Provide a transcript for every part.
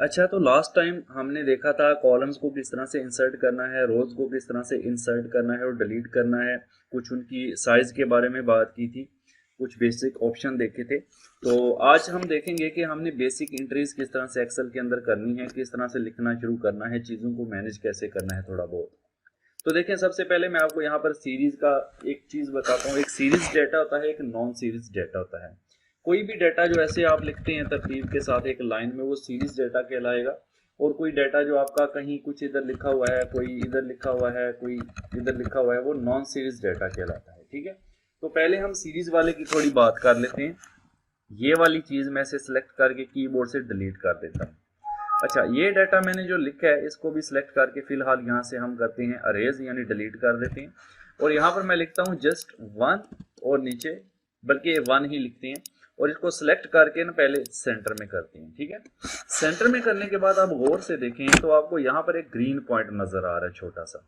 अच्छा, तो last time हमने देखा था कॉलम्स को किस तरह से इंसर्ट करना है, रोज को किस तरह से इंसर्ट करना है और डिलीट करना है। कुछ उनकी साइज के बारे में बात की थी, कुछ बेसिक ऑप्शन देखे थे। तो आज हम देखेंगे कि हमने बेसिक एंट्रीज किस तरह से एक्सेल के अंदर करनी है, किस तरह से लिखना शुरू करना है, चीज़ों को मैनेज कैसे करना है थोड़ा बहुत। तो देखें, सबसे पहले मैं आपको यहाँ पर सीरीज का एक चीज़ बताता हूँ। एक सीरीज डेटा होता है, एक नॉन सीरीज डेटा होता है। कोई भी डेटा जो ऐसे आप लिखते हैं तरतीब के साथ एक लाइन में, वो सीरीज डेटा कहलाएगा। और कोई डेटा जो आपका कहीं कुछ इधर लिखा हुआ है, कोई इधर लिखा हुआ है, कोई इधर लिखा हुआ है, वो नॉन सीरीज डेटा कहलाता है। ठीक है, तो पहले हम सीरीज वाले की थोड़ी बात कर लेते हैं। ये वाली चीज़ मैं से सिलेक्ट करके कीबोर्ड से डिलीट कर देता हूँ। अच्छा, ये डाटा मैंने जो लिखा है इसको भी सिलेक्ट करके फिलहाल यहाँ से हम करते हैं अरेज, यानी डिलीट कर देते हैं। और यहाँ पर मैं लिखता हूँ जस्ट वन, और नीचे बल्कि वन ही लिखते हैं। और इसको सिलेक्ट करके ना पहले सेंटर में करते हैं। ठीक है, सेंटर में करने के बाद आप गौर से देखें तो आपको यहाँ पर एक ग्रीन पॉइंट नजर आ रहा है छोटा सा।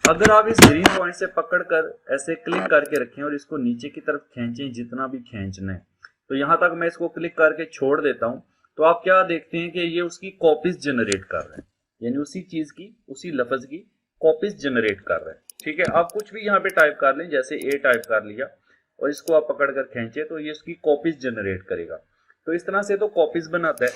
अगर आप इस ग्रीन पॉइंट से पकड़ कर ऐसे क्लिक करके रखें और इसको नीचे की तरफ खींचें जितना भी खींचना है, तो यहाँ तक मैं इसको क्लिक करके छोड़ देता हूँ, तो आप क्या देखते हैं कि ये उसकी कॉपीज जनरेट कर रहे हैं, यानी उसी चीज की, उसी लफ्ज की कॉपीज जनरेट कर रहे हैं। ठीक है, आप कुछ भी यहाँ पे टाइप कर लें, जैसे ए टाइप कर लिया और इसको आप पकड़ कर खींचे तो ये उसकी कॉपीज जनरेट करेगा। तो इस तरह से तो कॉपीज बनाता है।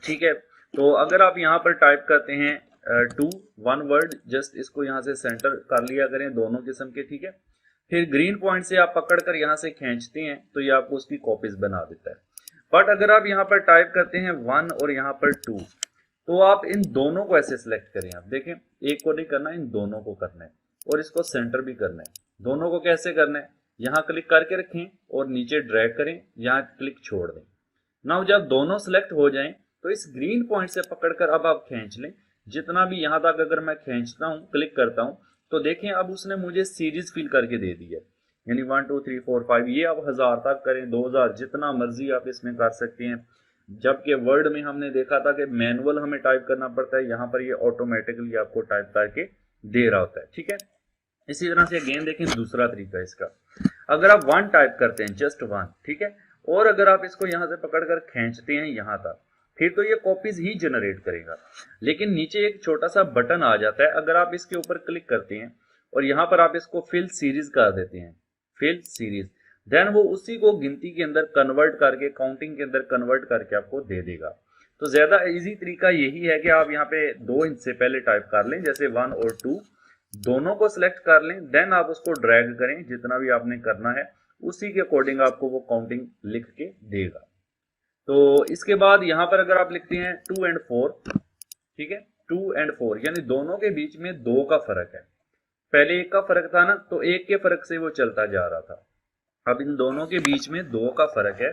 ठीक है, तो अगर आप यहाँ पर टाइप करते हैं टू, वन वर्ड, जस्ट इसको यहाँ से सेंटर कर लिया करें दोनों किस्म के। ठीक है, फिर ग्रीन पॉइंट से आप पकड़ कर यहाँ से खींचते हैं तो ये आपको उसकी कॉपीज बना देता है। बट अगर आप यहाँ पर टाइप करते हैं वन और यहाँ पर टू, तो आप इन दोनों को ऐसे सिलेक्ट करें। आप देखें, एक को नहीं करना, इन दोनों को करना है और इसको सेंटर भी करना है। दोनों को कैसे करना है, यहाँ क्लिक करके रखें और नीचे ड्रैग करें, यहाँ क्लिक छोड़ दें। नाउ जब दोनों सिलेक्ट हो जाएं तो इस ग्रीन पॉइंट से पकड़कर अब आप खींच लें जितना भी। यहाँ तक अगर मैं खींचता हूँ, क्लिक करता हूँ, तो देखें अब उसने मुझे सीरीज फिल करके दे दी है। यानी 1 2 3 4 5, ये आप 1000 तक करें, 2000, जितना मर्जी आप इसमें कर सकते हैं। जबकि वर्ड में हमने देखा था कि मैनुअल हमें टाइप करना पड़ता है, यहाँ पर ये ऑटोमेटिकली आपको टाइप करके दे रहा होता है। ठीक है, इसी तरह से अगेन देखें दूसरा तरीका इसका। अगर आप वन टाइप करते हैं, जस्ट वन, ठीक है, और अगर आप इसको यहां से पकड़कर खींचते हैं यहां तक, फिर तो ये कॉपीज ही जनरेट करेगा। लेकिन नीचे एक छोटा सा बटन आ जाता है, अगर आप इसके ऊपर क्लिक करते हैं और यहां पर आप इसको फिल सीरीज कर देते हैं, फिल सीरीज, देन वो उसी को गिनती के अंदर कन्वर्ट करके, काउंटिंग के अंदर कन्वर्ट करके आपको दे देगा। तो ज्यादा इजी तरीका यही है कि आप यहाँ पे दो इंच से पहले टाइप कर लें, जैसे वन और टू, दोनों को सिलेक्ट कर लें, देन आप उसको ड्रैग करें जितना भी आपने करना है, उसी के अकॉर्डिंग आपको वो काउंटिंग लिख के देगा। तो इसके बाद यहां पर अगर आप लिखते हैं 2 और 4, ठीक है, 2 और 4 यानी दोनों के बीच में 2 का फर्क है। पहले 1 का फर्क था ना, तो 1 के फर्क से वो चलता जा रहा था। अब इन दोनों के बीच में 2 का फर्क है।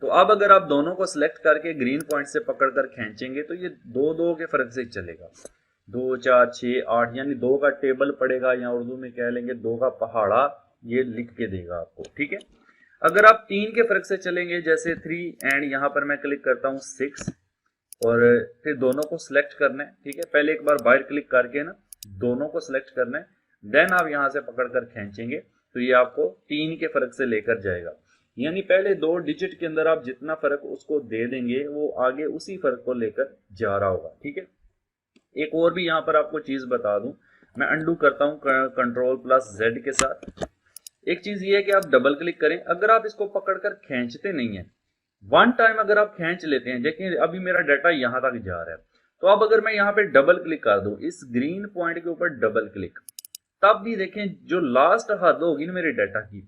तो अब अगर आप दोनों को सिलेक्ट करके ग्रीन पॉइंट से पकड़कर खींचेंगे तो ये 2 2 के फर्क से चलेगा। 2 4 6 8, यानी 2 का टेबल पड़ेगा, या उर्दू में कह लेंगे 2 का पहाड़ा, ये लिख के देगा आपको। ठीक है, अगर आप 3 के फर्क से चलेंगे, जैसे 3 एंड यहाँ पर मैं क्लिक करता हूँ 6, और फिर दोनों को सिलेक्ट करना है। ठीक है, पहले एक बार बाहर क्लिक करके ना दोनों को सिलेक्ट करना है, देन आप यहाँ से पकड़कर खींचेंगे तो ये आपको 3 के फर्क से लेकर जाएगा। यानी पहले 2 डिजिट के अंदर आप जितना फर्क उसको दे देंगे, वो आगे उसी फर्क को लेकर जा रहा होगा। ठीक है, एक और भी यहाँ पर आपको चीज बता दूं, मैं अंडू करता हूँ Ctrl+Z के साथ। एक चीज ये है कि आप डबल क्लिक करें, अगर आप इसको पकड़कर खींचते नहीं है, वन टाइम अगर आप खींच लेते हैं, देखिए अभी मेरा डाटा यहां तक जा रहा है, तो अब अगर मैं यहाँ पे डबल क्लिक कर दूं, इस ग्रीन पॉइंट के ऊपर डबल क्लिक, तब भी देखें जो लास्ट हद होगी ना मेरे डाटा की,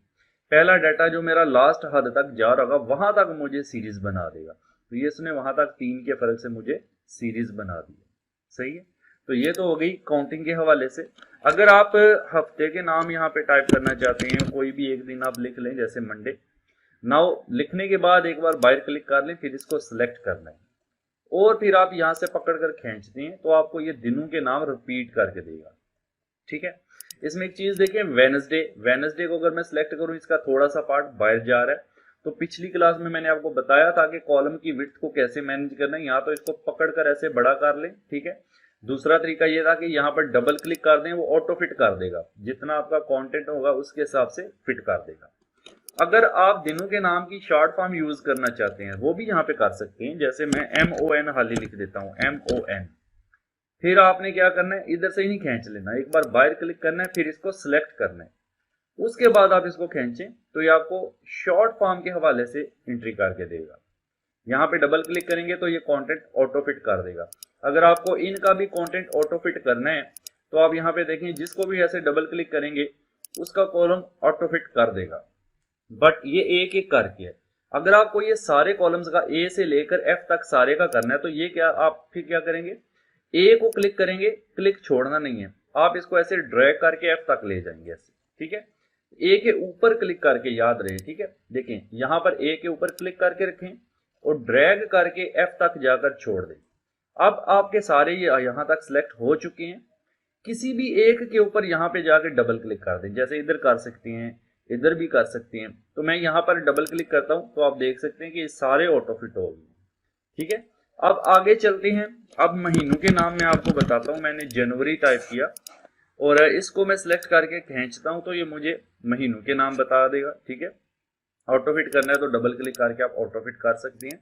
पहला डाटा जो मेरा लास्ट हद तक जा रहा होगा, वहां तक मुझे सीरीज बना देगा। तो ये इसने वहां तक 3 के फर्क से मुझे सीरीज बना दी। सही है, तो ये तो हो गई काउंटिंग के हवाले से। अगर आप हफ्ते के नाम यहाँ पे टाइप करना चाहते हैं, कोई भी एक दिन आप लिख लें, जैसे मंडे। नाउ लिखने के बाद एक बार बाहर क्लिक कर लें, फिर इसको सिलेक्ट करना है और फिर आप यहाँ से पकड़ कर खींचते हैं तो आपको ये दिनों के नाम रिपीट करके देगा। ठीक है, इसमें एक चीज देखें, वेनसडे, वेनसडे को अगर मैं सिलेक्ट करूं, इसका थोड़ा सा पार्ट बाहर जा रहा है। तो पिछली क्लास में मैंने आपको बताया था कि कॉलम की विड्थ को कैसे मैनेज करना है। यहाँ तो इसको पकड़कर ऐसे बड़ा कर लें। ठीक है, दूसरा तरीका ये था कि यहाँ पर डबल क्लिक कर दें, वो ऑटो फिट कर देगा, जितना आपका कंटेंट होगा उसके हिसाब से फिट कर देगा। अगर आप दिनों के नाम की शॉर्ट फॉर्म यूज करना चाहते हैं वो भी यहाँ पे कर सकते हैं। जैसे मैं MON हाली लिख देता हूँ, MON। फिर आपने क्या करना है, इधर से ही नहीं खींच लेना, एक बार बाहर क्लिक करना है, फिर इसको सिलेक्ट करना है, उसके बाद आप इसको खींचें तो ये आपको शॉर्ट फॉर्म के हवाले से एंट्री करके देगा। यहाँ पे डबल क्लिक करेंगे तो ये कंटेंट ऑटो फिट कर देगा। अगर आपको इनका भी कंटेंट ऑटो फिट करना है तो आप यहाँ पे देखें, जिसको भी ऐसे डबल क्लिक करेंगे उसका कॉलम ऑटो फिट कर देगा, बट ये एक एक करके है। अगर आपको ये सारे कॉलम्स का ए से लेकर एफ तक सारे का करना है तो ये क्या, आप फिर क्या करेंगे, ए को क्लिक करेंगे, क्लिक छोड़ना नहीं है, आप इसको ऐसे ड्रैग करके एफ तक ले जाएंगे ऐसे, ठीक है। ए के ऊपर क्लिक करके, याद रहे, ठीक है। देखें यहां पर ए के ऊपर क्लिक करके रखें और ड्रैग करके एफ तक जाकर छोड़ दें। अब आपके सारे ये यहां तक सिलेक्ट हो चुके हैं। किसी भी एक के ऊपर यहां पे जाकर डबल क्लिक कर दें, जैसे इधर कर सकते हैं, इधर भी कर सकते हैं। तो मैं यहां पर डबल क्लिक करता हूं तो आप देख सकते हैं कि ये सारे ऑटो फिट हो गए, ठीक है। अब आगे चलते हैं। अब महीनों के नाम मैं आपको बताता हूं। मैंने जनवरी टाइप किया और इसको मैं सिलेक्ट करके खींचता हूं तो ये मुझे महीनों के नाम बता देगा, ठीक है। ऑटो फिट करना है तो डबल क्लिक करके आप ऑटो फिट कर सकते हैं।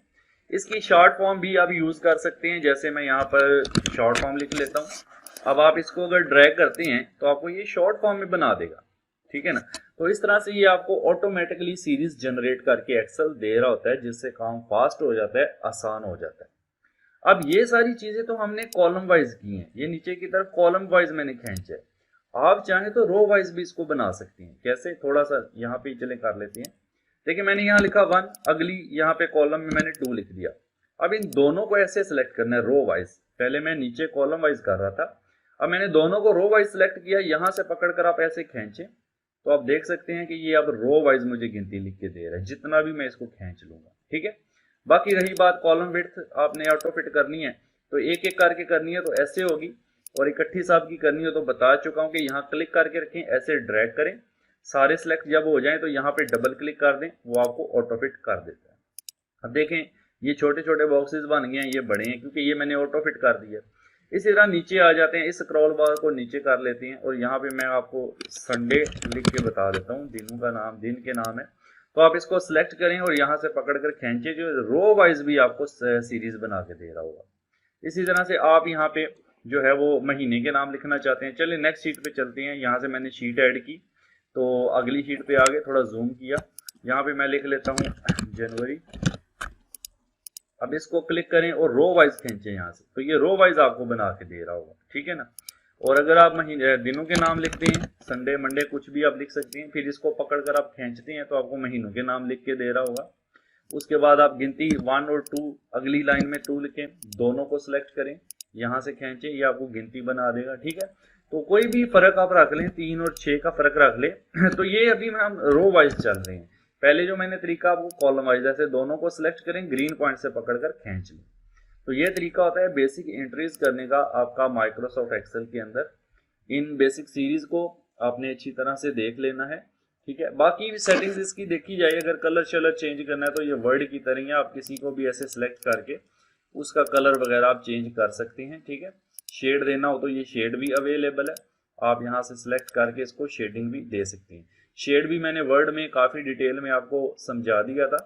इसकी शॉर्ट फॉर्म भी आप यूज कर सकते हैं, जैसे मैं यहाँ पर शॉर्ट फॉर्म लिख लेता हूँ। अब आप इसको अगर ड्रैग करते हैं तो आपको ये शॉर्ट फॉर्म में बना देगा, ठीक है ना। तो इस तरह से ये आपको ऑटोमेटिकली सीरीज जनरेट करके एक्सेल दे रहा होता है, जिससे काम फास्ट हो जाता है, आसान हो जाता है। अब ये सारी चीजें तो हमने कॉलम वाइज की हैं, ये नीचे की तरफ कॉलम वाइज मैंने खींचा है। आप चाहें तो रो वाइज भी इसको बना सकते हैं। कैसे, थोड़ा सा यहाँ पे चले कर लेते हैं। देखिए मैंने यहाँ लिखा 1, अगली यहाँ पे कॉलम में मैंने 2 लिख दिया। अब इन दोनों को ऐसे सिलेक्ट करना है रो वाइज। पहले मैं नीचे कॉलम वाइज कर रहा था, अब मैंने दोनों को रो वाइज सिलेक्ट किया। यहाँ से पकड़कर आप ऐसे खींचे तो आप देख सकते हैं कि ये अब रो वाइज मुझे गिनती लिख के दे रहा है, जितना भी मैं इसको खींच लूंगा, ठीक है। बाकी रही बात कॉलम विड्थ, आपने ऑटो फिट करनी है तो एक एक करके करनी है तो ऐसे होगी, और इकट्ठी साहब की करनी हो तो बता चुका हूं कि यहाँ क्लिक करके रखें, ऐसे ड्रैग करें, सारे सिलेक्ट जब हो जाएं तो यहाँ पे डबल क्लिक कर दें, वो आपको ऑटो फिट कर देता है। अब देखें ये छोटे छोटे बॉक्सेस बन गए हैं, ये बड़े हैं क्योंकि ये मैंने ऑटो फिट कर दिया। इसी तरह नीचे आ जाते हैं, इस स्क्रॉल बार को नीचे कर लेते हैं और यहाँ पे मैं आपको संडे लिख के बता देता हूँ, दिनों का नाम, दिन के नाम है। तो आप इसको सिलेक्ट करें और यहाँ से पकड़कर खींचे, जो रो वाइज भी आपको सीरीज बना के दे रहा होगा। इसी तरह से आप यहाँ पे जो है वो महीने के नाम लिखना चाहते हैं। चलिए नेक्स्ट शीट पे चलते हैं। यहाँ से मैंने शीट ऐड की तो अगली शीट पे आगे थोड़ा जूम किया, यहाँ पे मैं लिख लेता हूँ जनवरी। अब इसको क्लिक करें और रो वाइज खींचे यहाँ से, तो ये रो वाइज आपको बना के दे रहा होगा, ठीक है ना। और अगर आप महीने दिनों के नाम लिखते हैं, संडे मंडे कुछ भी आप लिख सकते हैं, फिर इसको पकड़कर आप खींचते हैं तो आपको महीनों के नाम लिख के दे रहा होगा। उसके बाद आप गिनती 1 और 2, अगली लाइन में 2 लिखें, दोनों को सिलेक्ट करें, यहाँ से खींचे, ये आपको गिनती बना देगा, ठीक है। तो कोई भी फर्क आप रख लें, 3 और 6 का फर्क रख ले। तो ये अभी हम रो वाइज चल रहे हैं। पहले जो मैंने तरीका आपको कॉलम वाइज, ऐसे दोनों को सिलेक्ट करें, ग्रीन पॉइंट से पकड़कर खींच लें। तो ये तरीका होता है बेसिक एंट्रीज करने का आपका माइक्रोसॉफ्ट एक्सेल के अंदर। इन बेसिक सीरीज को आपने अच्छी तरह से देख लेना है, ठीक है। बाकी सेटिंग्स इसकी देखी जाए, अगर कलर शलर चेंज करना है तो ये वर्ड की तरह है, आप किसी को भी ऐसे सिलेक्ट करके उसका कलर वगैरह आप चेंज कर सकते हैं, ठीक है। शेड देना हो तो ये शेड भी अवेलेबल है, आप यहाँ से सिलेक्ट करके इसको शेडिंग भी दे सकते हैं। शेड भी मैंने वर्ड में काफ़ी डिटेल में आपको समझा दिया था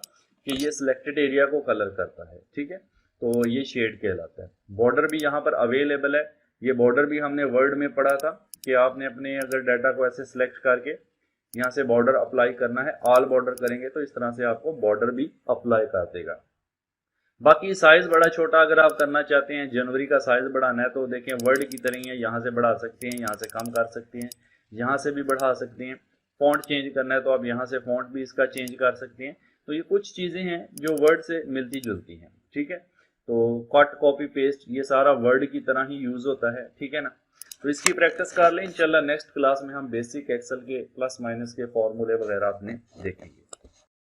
कि ये सिलेक्टेड एरिया को कलर करता है, ठीक है। तो ये शेड कहलाता है। बॉर्डर भी यहाँ पर अवेलेबल है, ये बॉर्डर भी हमने वर्ड में पढ़ा था कि आपने अपने अगर डाटा को ऐसे सिलेक्ट करके यहाँ से बॉर्डर अप्लाई करना है, ऑल बॉर्डर करेंगे तो इस तरह से आपको बॉर्डर भी अप्लाई कर देगा। बाकी साइज बड़ा छोटा अगर आप करना चाहते हैं, जनवरी का साइज बढ़ाना है तो देखें वर्ड की तरह ही है, यहाँ से बढ़ा सकते हैं, यहाँ से कम कर सकते हैं, यहाँ से भी बढ़ा सकते हैं। फॉन्ट चेंज करना है तो आप यहाँ से फॉन्ट भी इसका चेंज कर सकते हैं। तो ये कुछ चीज़ें हैं जो वर्ड से मिलती जुलती हैं, ठीक है। तो कट कॉपी पेस्ट ये सारा वर्ड की तरह ही यूज होता है, ठीक है ना। तो इसकी प्रैक्टिस कर लें, इंशाल्लाह नेक्स्ट क्लास में हम बेसिक एक्सेल के प्लस माइनस के फॉर्मूले वगैरह अपने देखेंगे।